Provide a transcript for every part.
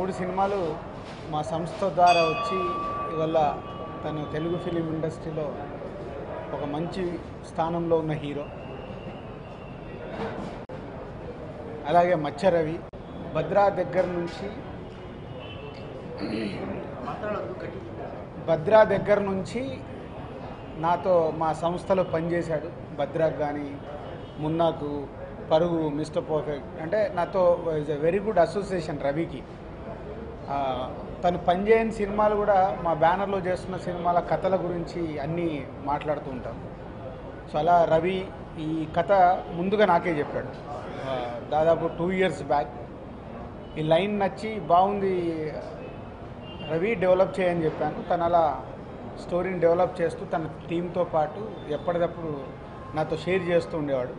3 సినిమాలు మా సంస్థ ద్వారా వచ్చి ఇవాళ తను తెలుగు ఫిలిం ఇండస్ట్రీలో ఒక మంచి స్థానంలో ఉన్న హీరో. అలాగే మచ్చ రవి భద్రా దగ్గర నుంచి నాతో మా సంస్థలో పనిచేశాడు. భద్రాకు కానీ మున్నాకు, పరుగు, మిస్టర్ పర్ఫెక్ట్ అంటే నాతో is a very good association రవికి. తను పనిచేయని సినిమాలు కూడా మా బ్యానర్లో చేస్తున్న సినిమాల కథల గురించి అన్నీ మాట్లాడుతూ ఉంటాం. సో అలా రవి ఈ కథ ముందుగా నాకే చెప్పాడు దాదాపు 2 years బ్యాక్. ఈ లైన్ నచ్చి బాగుంది రవి, డెవలప్ చేయని చెప్పాను. తను అలా స్టోరీని డెవలప్ చేస్తూ తన టీంతో పాటు ఎప్పటికప్పుడు నాతో షేర్ చేస్తూ ఉండేవాడు.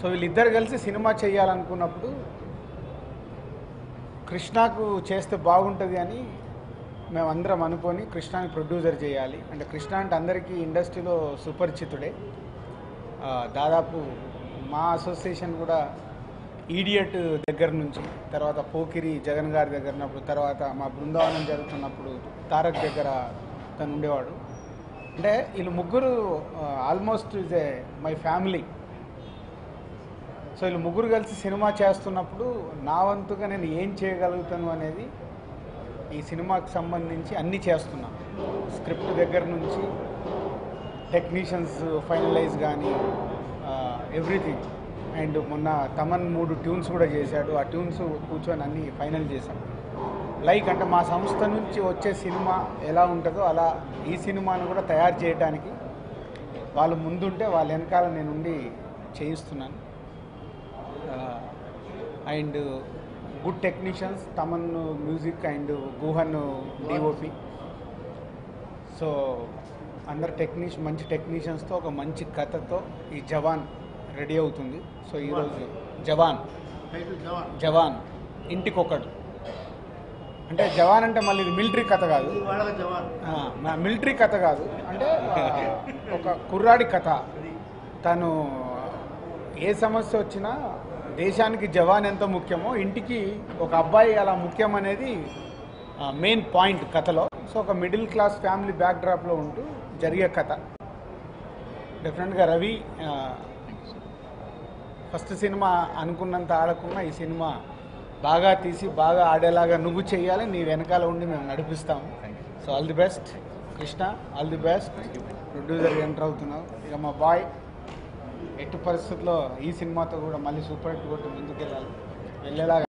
సో వీళ్ళిద్దరు కలిసి సినిమా చేయాలనుకున్నప్పుడు కృష్ణకు చేస్తే బాగుంటుంది అని మేమందరం అనుకొని కృష్ణని ప్రొడ్యూసర్ చేయాలి. అంటే కృష్ణ అంటే అందరికీ ఇండస్ట్రీలో సుపరిచితుడే. దాదాపు మా అసోసియేషన్ కూడా ఈడియట్ దగ్గర నుంచి, తర్వాత పోకిరి జగన్ గారి దగ్గర ఉన్నప్పుడు, తర్వాత మా బృందావనం జరుగుతున్నప్పుడు తారక్ దగ్గర తను ఉండేవాడు. అంటే వీళ్ళు ముగ్గురు almost is a my family. So వీళ్ళు ముగ్గురు కలిసి సినిమా చేస్తున్నప్పుడు నా వంతుగా నేను ఏం చేయగలుగుతాను అనేది ఈ సినిమాకి సంబంధించి అన్నీ చేస్తున్నాను. స్క్రిప్ట్ దగ్గర నుంచి టెక్నీషియన్స్ ఫైనలైజ్ కానీ ఎవ్రీథింగ్. అండ్ మొన్న తమన్ 3 ట్యూన్స్ కూడా చేశాడు. ఆ ట్యూన్స్ కూర్చొని అన్నీ ఫైనల్ చేశాం. లైక్ అంటే మా సంస్థ నుంచి వచ్చే సినిమా ఎలా ఉంటుందో అలా ఈ సినిమాను కూడా తయారు చేయడానికి వాళ్ళు ముందుంటే వాళ్ళ వెనకాల నేను ఉండి చేయిస్తున్నాను. And good technicians, Thaman music and Guhan DOP. So అందరు మంచి టెక్నీషియన్స్తో ఒక మంచి కథతో ఈ జవాన్ రెడీ అవుతుంది. సో ఈరోజు జవాన్ ఇంటికొకడు అంటే జవాన్ అంటే మళ్ళీ ఇది మిలిటరీ కథ కాదు, మిలిటరీ కథ కాదు. అంటే ఒక కుర్రాడి కథ. తను ఏ సమస్య వచ్చినా దేశానికి జవాన్ ఎంత ముఖ్యమో ఇంటికి ఒక అబ్బాయి అలా ముఖ్యం అనేది మెయిన్ పాయింట్ కథలో. సో ఒక మిడిల్ క్లాస్ ఫ్యామిలీ బ్యాక్డ్రాప్లో ఉంటూ జరిగే కథ. డెఫినెట్గా రవి ఫస్ట్ సినిమా అనుకున్నంత ఆడకున్నా ఈ సినిమా బాగా తీసి బాగా ఆడేలాగా నువ్వు చేయాలి, నీ వెనకాల ఉండి మేము నడిపిస్తాము. So all the best Krishna, all the best. Producer enter అవుతున్నావు. ఇక మా బాయ్ ఎట్టి పరిస్థితుల్లో ఈ సినిమాతో కూడా మళ్ళీ సూపర్ హిట్ కొట్టి ముందుకెళ్ళాలి, వెళ్ళేలాగా